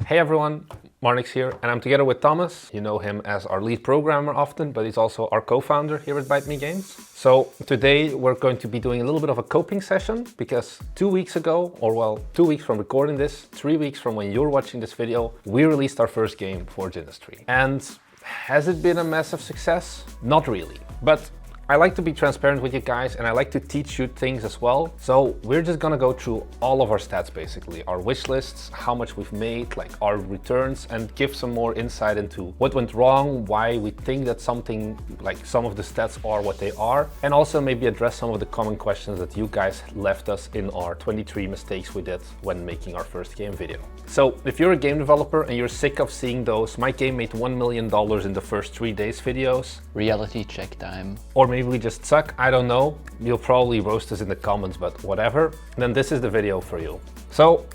Hey everyone, Marnix here, and I'm together with Thomas. You know him as our lead programmer often, but he's also our co-founder here at Bite Me Games. So today we're going to be doing a little bit of a coping session because 2 weeks ago, or well, 2 weeks from recording this, 3 weeks from when you're watching this video, we released our first game, Forge Industry. And has it been a massive success? Not really, but I like to be transparent with you guys and I like to teach you things as well. So we're just gonna go through all of our stats basically, our wish lists, how much we've made, like our returns, and give some more insight into what went wrong, why we think that something, like some of the stats are what they are, and also maybe address some of the common questions that you guys left us in our 23 mistakes we did when making our first game video. So if you're a game developer and you're sick of seeing those, my game made $1 million in the first 3 days videos. Reality check time. Or maybe we just suck, I don't know. You'll probably roast us in the comments, but whatever. Then this is the video for you. So,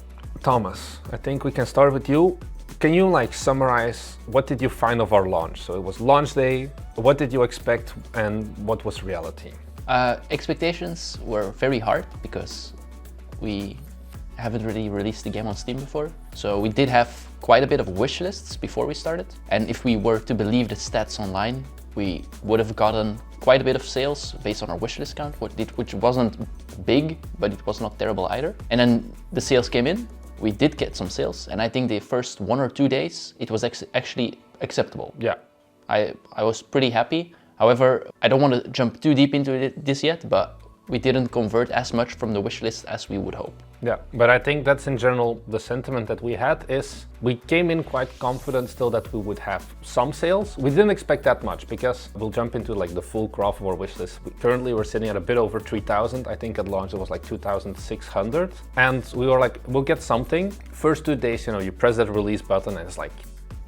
Thomas, I think we can start with you. Can you summarize what did you find of our launch? So it was launch day, what did you expect and what was reality? Expectations were very hard because we haven't really released the game on Steam before. So we did have quite a bit of wish lists before we started. And if we were to believe the stats online, we would have gotten quite a bit of sales based on our wishlist count, which wasn't big, but it was not terrible either. And then the sales came in, we did get some sales, and I think the first 1 or 2 days, it was actually acceptable. Yeah. I was pretty happy. However, I don't want to jump too deep into this yet, but we didn't convert as much from the wishlist as we would hope. Yeah, but I think that's in general the sentiment that we had is we came in quite confident still that we would have some sales. We didn't expect that much because we'll jump into the full graph of our wish list. Currently we're sitting at a bit over 3,000. I think at launch it was 2,600. And we were like, we'll get something. First 2 days, you press that release button and it's like,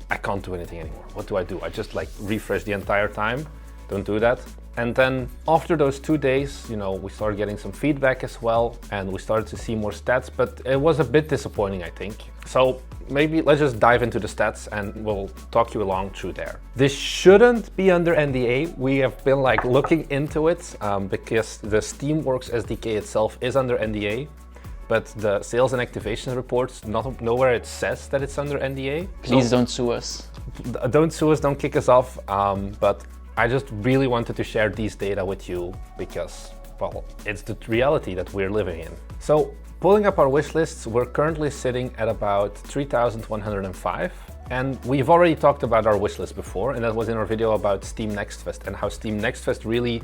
I can't do anything anymore. What do? I just refresh the entire time. Don't do that. And then after those 2 days, we started getting some feedback as well, and we started to see more stats, but it was a bit disappointing, I think. So maybe let's just dive into the stats and we'll talk you along through there. This shouldn't be under NDA. We have been looking into it because the Steamworks SDK itself is under NDA, but the sales and activation reports, nowhere it says that it's under NDA. Please don't sue us. Don't sue us, don't kick us off, but I just really wanted to share these data with you because, well, it's the reality that we're living in. So pulling up our wish lists, we're currently sitting at about 3,105. And we've already talked about our wish list before, and that was in our video about Steam Next Fest and how Steam Next Fest really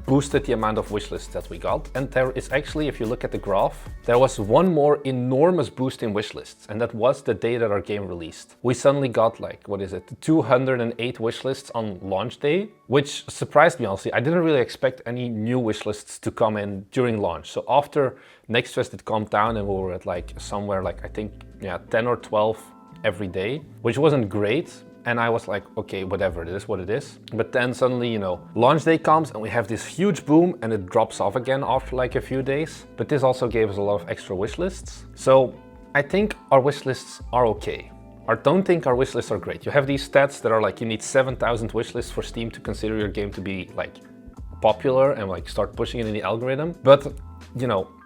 boosted the amount of wish lists that we got. And there is actually, if you look at the graph, there was one more enormous boost in wish lists, and that was the day that our game released. We suddenly got 208 wish lists on launch day, which surprised me honestly. I didn't really expect any new wish lists to come in during launch. So after Next Fest it calmed down and we were at somewhere I think 10 or 12 every day, which wasn't great. And I was like, okay, whatever, it is what it is. But then suddenly, launch day comes and we have this huge boom and it drops off again after a few days. But this also gave us a lot of extra wish lists. So I think our wish lists are okay. I don't think our wish lists are great. You have these stats that are you need 7,000 wish lists for Steam to consider your game to be popular and start pushing it in the algorithm. But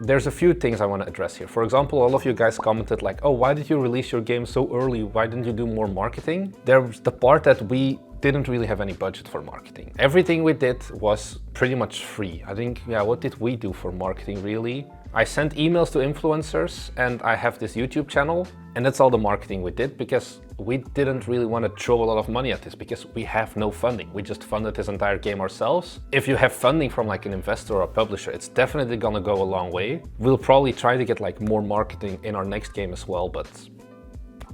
there's a few things I want to address here. For example, all of you guys commented oh, why did you release your game so early? Why didn't you do more marketing? There's the part that we didn't really have any budget for marketing. Everything we did was pretty much free. I think, what did we do for marketing really? I sent emails to influencers and I have this YouTube channel, and that's all the marketing we did because we didn't really want to throw a lot of money at this because we have no funding. We just funded this entire game ourselves. If you have funding from an investor or a publisher, it's definitely gonna go a long way. We'll probably try to get more marketing in our next game as well, but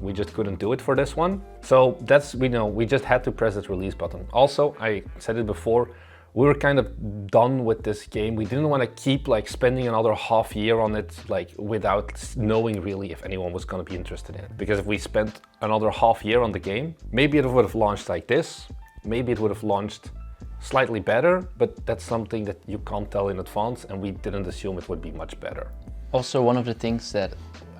we just couldn't do it for this one. So that's, we just had to press that release button. Also, I said it before, we were kind of done with this game. We didn't want to keep spending another half year on it without knowing really if anyone was going to be interested in it. Because if we spent another half year on the game, maybe it would have launched like this. Maybe it would have launched slightly better, but that's something that you can't tell in advance, and we didn't assume it would be much better. Also, one of the things that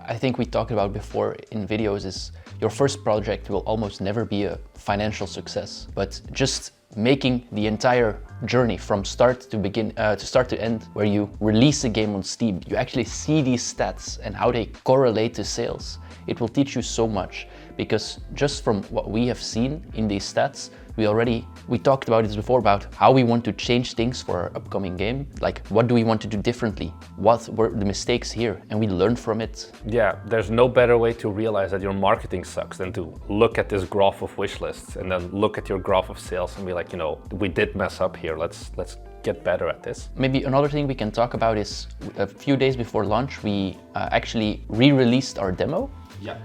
I think we talked about before in videos is your first project will almost never be a financial success, but just making the entire journey from start to end, where you release a game on Steam, you actually see these stats and how they correlate to sales. it will teach you so much, because just from what we have seen in these stats, we talked about this before, about how we want to change things for our upcoming game. Like, what do we want to do differently? What were the mistakes here? And we learned from it. Yeah, there's no better way to realize that your marketing sucks than to look at this graph of wish lists and then look at your graph of sales and be like, we did mess up here. Let's get better at this. Maybe another thing we can talk about is a few days before launch, we actually re-released our demo. Yeah.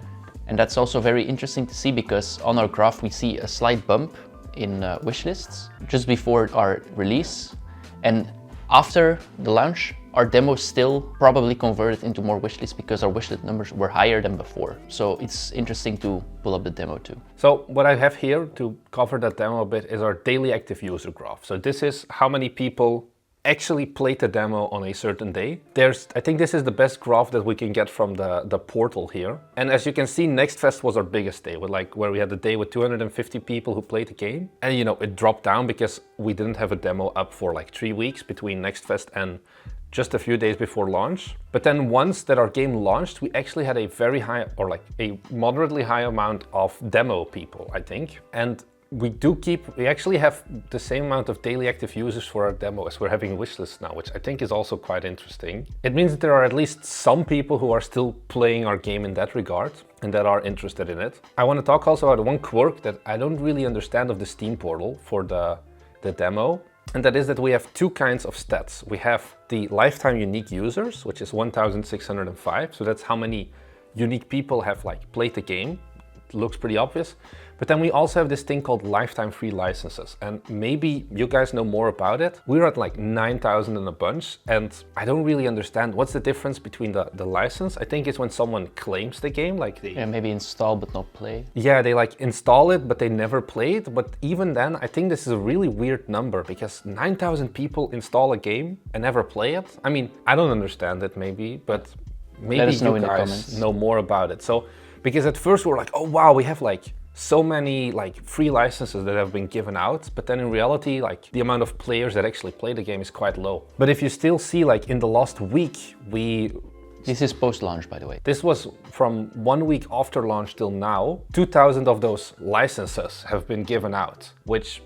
And that's also very interesting to see, because on our graph we see a slight bump in wish lists just before our release, and after the launch our demo still probably converted into more wish lists because our wish list numbers were higher than before. So it's interesting to pull up the demo too. So what I have here to cover that demo a bit is our daily active user graph. So this is how many people actually played the demo on a certain day. I think this is the best graph that we can get from the portal here. And as you can see, Next Fest was our biggest day, where we had a day with 250 people who played the game. And it dropped down because we didn't have a demo up for like 3 weeks between Next Fest and just a few days before launch. But then once that our game launched, we actually had a very high, or like a moderately high amount of demo people, I think. And we actually have the same amount of daily active users for our demo as we're having wishlists now, which I think is also quite interesting. It means that there are at least some people who are still playing our game in that regard and that are interested in it. I want to talk also about one quirk that I don't really understand of the Steam portal for the demo. And that is that we have two kinds of stats. We have the lifetime unique users, which is 1,605. So that's how many unique people have played the game. It looks pretty obvious. But then we also have this thing called lifetime free licenses. And maybe you guys know more about it. We're at like 9,000 and a bunch. And I don't really understand what's the difference between the license. I think it's when someone claims the game, maybe install but not play. Yeah, they install it, but they never play it. But even then, I think this is a really weird number, because 9,000 people install a game and never play it. I mean, I don't understand it maybe, but maybe you guys know more about it. So, because at first we're like, oh wow, we have so many free licenses that have been given out, but then in reality the amount of players that actually play the game is quite low. But if you still see in the last week, this is post-launch, by the way. This was from 1 week after launch till now, 2,000 of those licenses have been given out, which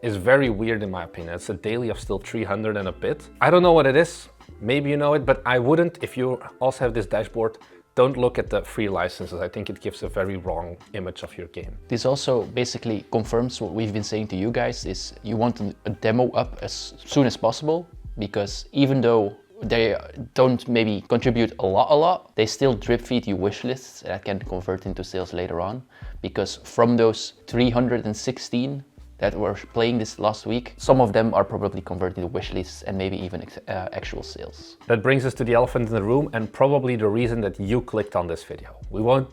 is very weird in my opinion. It's a daily of still 300 and a bit. I don't know what it is, maybe you know it, but I wouldn't, if you also have this dashboard, don't look at the free licenses. I think it gives a very wrong image of your game. This also basically confirms what we've been saying to you guys, is you want a demo up as soon as possible, because even though they don't maybe contribute a lot, they still drip feed you wish lists that can convert into sales later on. Because from those 316 that were playing this last week, some of them are probably converting to wish lists and maybe even actual sales. That brings us to the elephant in the room, and probably the reason that you clicked on this video. We won't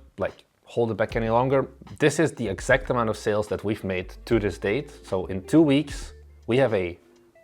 hold it back any longer. This is the exact amount of sales that we've made to this date. So in 2 weeks, we have a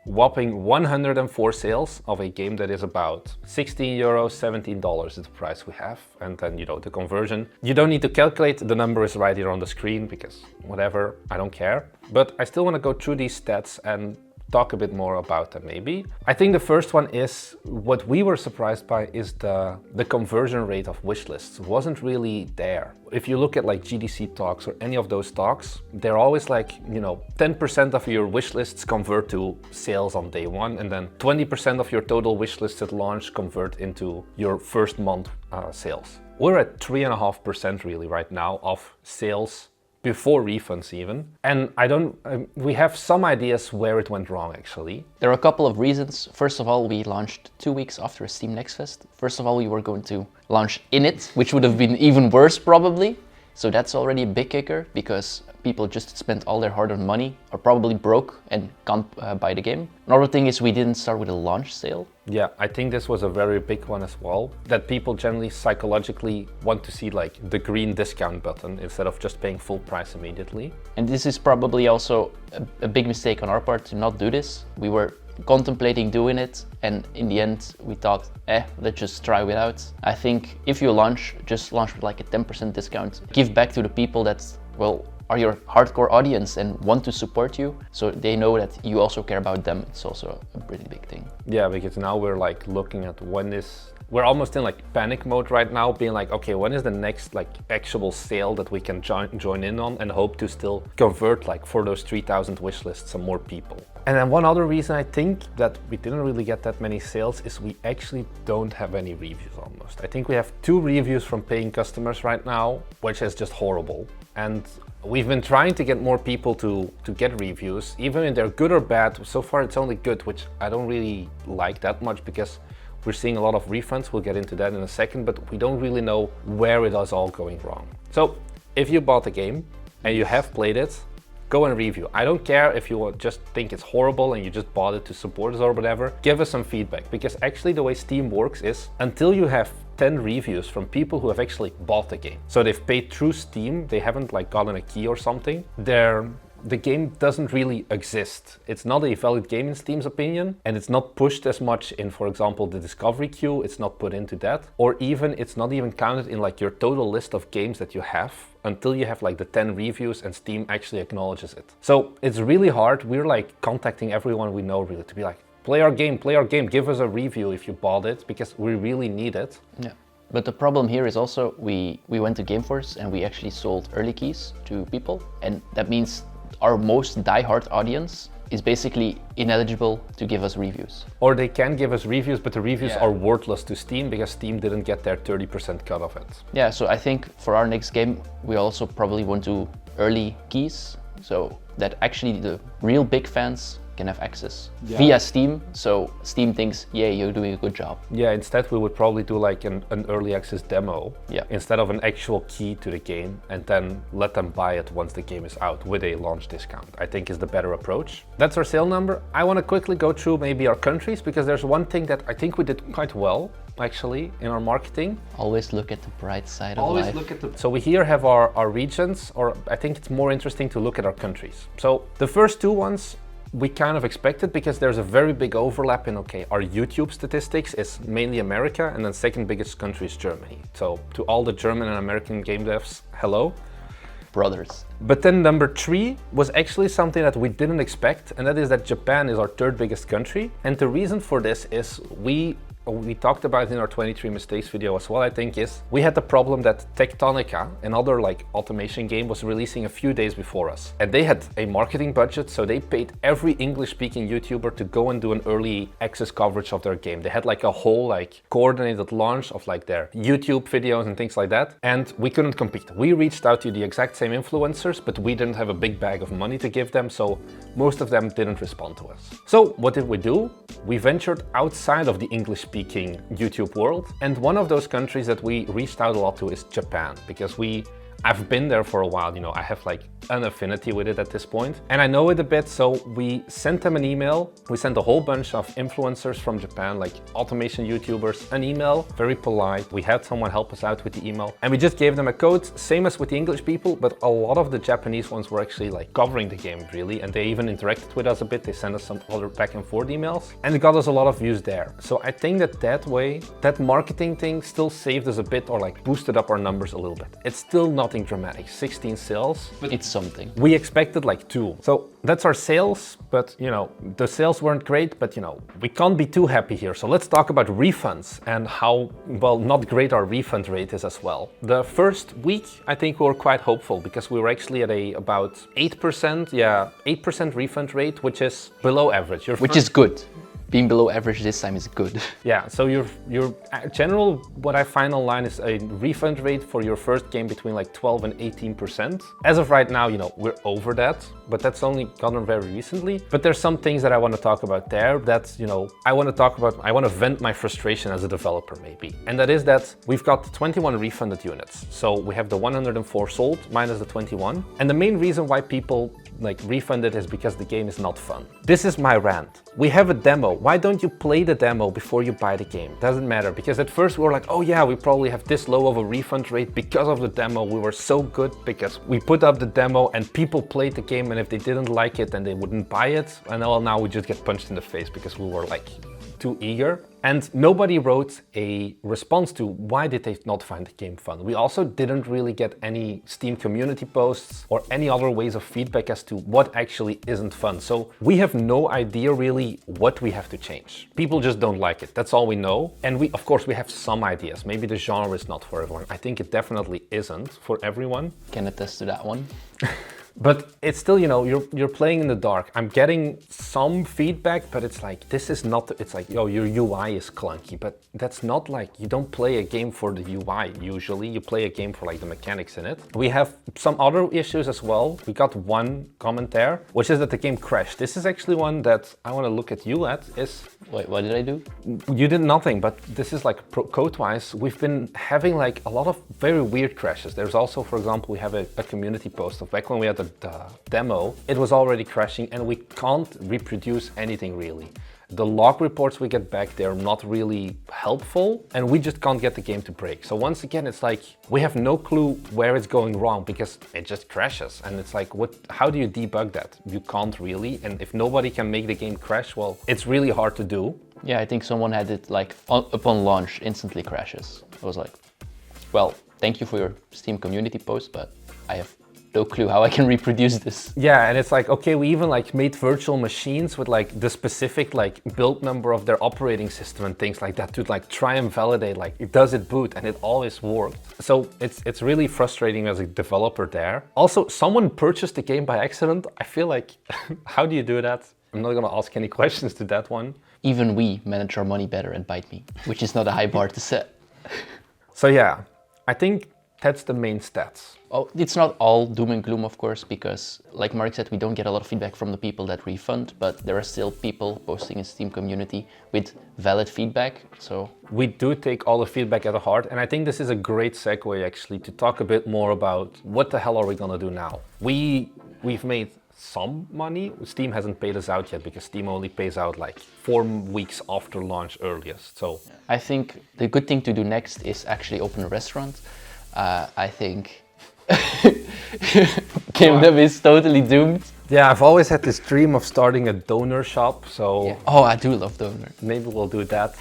whopping 104 sales of a game that is about 16 euros, $17 is the price we have. And then, the conversion. You don't need to calculate, the number is right here on the screen, because whatever, I don't care. But I still want to go through these stats and talk a bit more about them maybe. I think the first one is, what we were surprised by is the conversion rate of wishlists wasn't really there. If you look at GDC talks or any of those talks, they're always 10% of your wishlists convert to sales on day one, and then 20% of your total wishlists at launch convert into your first month sales. We're at 3.5% really right now of sales before refunds even. And we have some ideas where it went wrong actually. There are a couple of reasons. First of all, we launched 2 weeks after Steam Next Fest. First of all, we were going to launch in it, which would have been even worse probably. So that's already a big kicker, because people just spent all their hard-earned money, are probably broke and can't buy the game. Another thing is we didn't start with a launch sale. Yeah, I think this was a very big one as well, that people generally psychologically want to see the green discount button instead of just paying full price immediately. And this is probably also a big mistake on our part to not do this. We were contemplating doing it, and in the end we thought, let's just try without. I think if you launch, just launch with a 10% discount. Give back to the people that, are your hardcore audience and want to support you, so they know that you also care about them. It's also a pretty big thing. Yeah, because now we're looking at when is we're almost in like panic mode right now, being like, okay, when is the next like actual sale that we can join in on and hope to still convert like for those 3,000 wish lists some more people. And then one other reason I think that we didn't really get that many sales is we actually don't have any reviews almost. I think we have 2 reviews from paying customers right now, which is just horrible. And we've been trying to get more people to get reviews, even if they're good or bad. So far it's only good, which I don't really like that much because we're seeing a lot of refunds. We'll get into that in a second, but we don't really know where it is all going wrong. So if you bought the game and you have played it, go and review. I don't care if you just think it's horrible and you just bought it to support us or whatever. Give us some feedback, because actually the way Steam works is until you have 10 reviews from people who have actually bought the game. So they've paid through Steam, they haven't like gotten a key or something. The game doesn't really exist. It's not a valid game in Steam's opinion, and it's not pushed as much in, for example, the discovery queue. It's not put into that, or even it's not even counted in like your total list of games that you have until you have like the 10 reviews and Steam actually acknowledges it. So it's really hard. We're like contacting everyone we know really to be like, play our game, give us a review if you bought it, because we really need it. Yeah. But the problem here is also we went to Gameforce and we actually sold early keys to people, and that means our most diehard audience is basically ineligible to give us reviews. Or they can give us reviews, but the reviews are worthless to Steam because Steam didn't get their 30% cut of it. Yeah, so I think for our next game, we also probably want to early keys, so that actually the real big fans can have access via Steam, so Steam thinks, yeah, you're doing a good job. Yeah, instead we would probably do like an early access demo instead of an actual key to the game, and then let them buy it once the game is out with a launch discount. I think is the better approach. That's our sale number. I want to quickly go through maybe our countries, because there's one thing that I think we did quite well actually in our marketing. Always look at the bright side of life. So we here have our regions, or I think it's more interesting to look at our countries. So the first 2 ones we kind of expected, because there's a very big overlap in, okay, our YouTube statistics is mainly America, and then second biggest country is Germany. So to all the German and American game devs, hello. Brothers. But then number 3 was actually something that we didn't expect, and that is that Japan is our 3rd biggest country. And the reason for this is we talked about it in our 23 mistakes video as well, I think, is we had the problem that Tectonica, another like automation game, was releasing a few days before us. And they had a marketing budget, so they paid every English-speaking YouTuber to go and do an early access coverage of their game. They had like a whole like coordinated launch of like their YouTube videos and things like that. And we couldn't compete. We reached out to the exact same influencers, but we didn't have a big bag of money to give them, so most of them didn't respond to us. So what did we do? We ventured outside of the English-speaking YouTube world, and one of those countries that we reached out a lot to is Japan, because I've been there for a while, you know, I have like an affinity with it at this point, and I know it a bit, so we sent them an email. We sent a whole bunch of influencers from Japan, like automation YouTubers, an email, very polite. We had someone help us out with the email, and we just gave them a code, same as with the English people, but a lot of the Japanese ones were actually like covering the game really, and they even interacted with us a bit. They sent us some other back and forth emails, and it got us a lot of views there. So I think that way, that marketing thing still saved us a bit, or like boosted up our numbers a little bit. It's still nothing dramatic, 16 sales, but it's something. We expected like 2. So that's our sales, but you know, the sales weren't great, but you know, we can't be too happy here. So let's talk about refunds and how, well, not great our refund rate is as well. The first week, I think we were quite hopeful, because we were actually at about 8%, 8% refund rate, which is below average. Which is good. Being below average this time is good. Yeah, so your general, what I find online is a refund rate for your first game between like 12 and 18%. As of right now, you know, we're over that, but that's only gotten very recently. But there's some things that I want to talk about there that, you know, I want to vent my frustration as a developer maybe. And that is that we've got 21 refunded units. So we have the 104 sold minus the 21. And the main reason why people like refunded is because the game is not fun. This is my rant. We have a demo. Why don't you play the demo before you buy the game? Doesn't matter, because at first we were like, oh yeah, we probably have this low of a refund rate because of the demo. We were so good because we put up the demo and people played the game, and if they didn't like it, then they wouldn't buy it. And well, now we just get punched in the face because we were like too eager. And nobody wrote a response to why did they not find the game fun. We also didn't really get any Steam community posts or any other ways of feedback as to what actually isn't fun. So we have no idea really what we have to change. People just don't like it. That's all we know. And of course, we have some ideas. Maybe the genre is not for everyone. I think it definitely isn't for everyone. Can attest to that one. But it's still, you're playing in the dark. I'm getting some feedback, but it's like, this is not, it's like, yo, your UI is clunky, but that's not like, you don't play a game for the UI usually, you play a game for like the mechanics in it. We have some other issues as well. We got one comment there, which is that the game crashed. This is actually one that I want to look at you at is... Wait, what did I do? You did nothing, but this is like code-wise, we've been having like a lot of very weird crashes. There's also, for example, we have a community post of back when we had the demo, it was already crashing and we can't reproduce anything really. The log reports we get back, they're not really helpful and we just can't get the game to break. So once again, it's like, we have no clue where it's going wrong because it just crashes. And it's like, how do you debug that? You can't really. And if nobody can make the game crash, well, it's really hard to do. Yeah, I think someone had it like upon launch, instantly crashes. I was like, well, thank you for your Steam community post, but I have no clue how I can reproduce this. Yeah, and it's like, okay, we even like made virtual machines with like the specific like build number of their operating system and things like that to like try and validate like, does it boot? And it always worked. So it's really frustrating as a developer there. Also, someone purchased the game by accident. I feel like, how do you do that? I'm not gonna ask any questions to that one. Even we manage our money better at Bite Me, which is not a high bar to set. So yeah, I think that's the main stats. Oh, it's not all doom and gloom, of course, because like Mark said, we don't get a lot of feedback from the people that refund, but there are still people posting in Steam community with valid feedback, so... We do take all the feedback at heart, and I think this is a great segue actually to talk a bit more about what the hell are we gonna do now. We've made some money. Steam hasn't paid us out yet because Steam only pays out like 4 weeks after launch earliest, so... I think the good thing to do next is actually open a restaurant. I think Game Dev is totally doomed. Yeah, I've always had this dream of starting a donor shop, so... Yeah. Oh, I do love donor. Maybe we'll do that.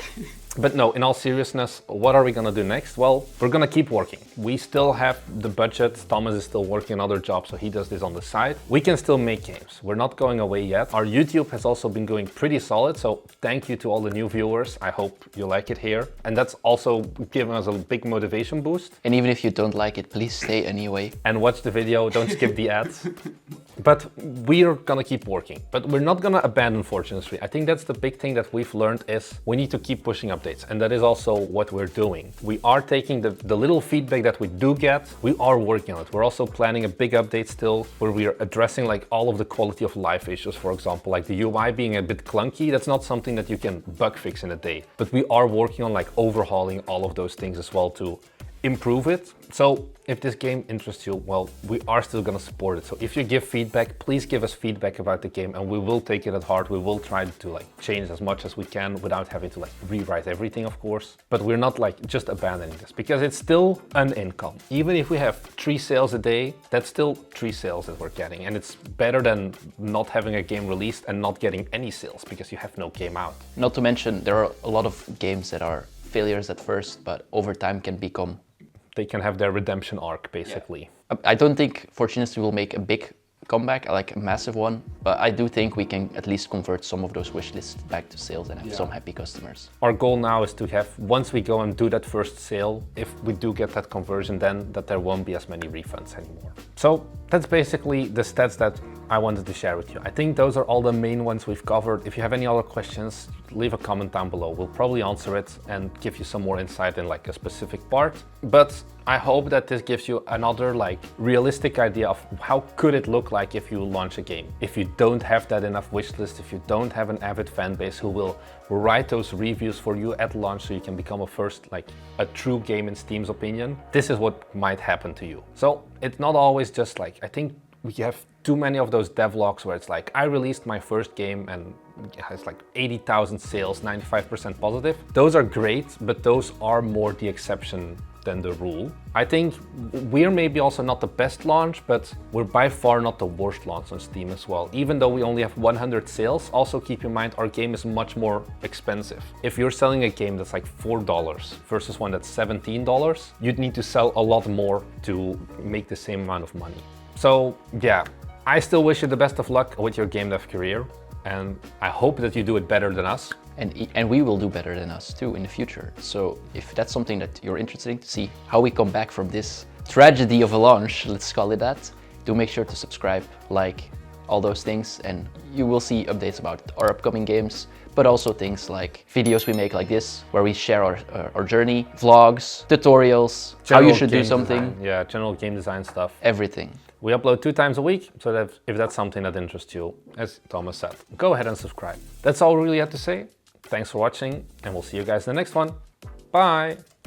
But no, in all seriousness, what are we gonna do next? Well, we're gonna keep working. We still have the budget. Thomas is still working another job, so he does this on the side. We can still make games. We're not going away yet. Our YouTube has also been going pretty solid, so thank you to all the new viewers. I hope you like it here. And that's also giving us a big motivation boost. And even if you don't like it, please stay anyway. And watch the video, don't skip the ads. But we're gonna keep working. But we're not gonna abandon Fortune 3. I think that's the big thing that we've learned is we need to keep pushing updates. And that is also what we're doing. We are taking the little feedback that we do get, we are working on it. We're also planning a big update still where we are addressing like all of the quality of life issues, for example, like the UI being a bit clunky. That's not something that you can bug fix in a day. But we are working on like overhauling all of those things as well to improve it. So if this game interests you, well, we are still gonna support it. So if you give feedback, please give us feedback about the game and we will take it at heart. We will try to like change as much as we can without having to like rewrite everything, of course. But we're not like just abandoning this because it's still an income. Even if we have 3 sales a day, that's still 3 sales that we're getting. And it's better than not having a game released and not getting any sales because you have no game out. Not to mention, there are a lot of games that are failures at first, but over time can become... They can have their redemption arc, basically. Yeah. I don't think Fortunately will make a big comeback, like a massive one, but I do think we can at least convert some of those wish lists back to sales and have some happy customers. Our goal now is to have, once we go and do that first sale, if we do get that conversion, then that there won't be as many refunds anymore. So that's basically the stats that I wanted to share with you. I think those are all the main ones we've covered. If you have any other questions, leave a comment down below. We'll probably answer it and give you some more insight in like a specific part. But I hope that this gives you another like realistic idea of how could it look like if you launch a game. If you don't have that enough wish list, if you don't have an avid fan base who will write those reviews for you at launch so you can become a true game in Steam's opinion, this is what might happen to you. So it's not always just like, I think we have too many of those devlogs where it's like, I released my first game and it has like 80,000 sales, 95% positive. Those are great, but those are more the exception than the rule. I think we're maybe also not the best launch, but we're by far not the worst launch on Steam as well. Even though we only have 100 sales, also keep in mind our game is much more expensive. If you're selling a game that's like $4 versus one that's $17, you'd need to sell a lot more to make the same amount of money. So yeah, I still wish you the best of luck with your game dev career, and I hope that you do it better than us. And we will do better than us too in the future. So if that's something that you're interested in to see how we come back from this tragedy of a launch, let's call it that, do make sure to subscribe, like, all those things, and you will see updates about our upcoming games, but also things like videos we make like this, where we share our journey, vlogs, tutorials, how you should do something. Design. Yeah, general game design stuff. Everything. We upload 2 times a week, so that if that's something that interests you, as Thomas said, go ahead and subscribe. That's all we really have to say. Thanks for watching, and we'll see you guys in the next one. Bye!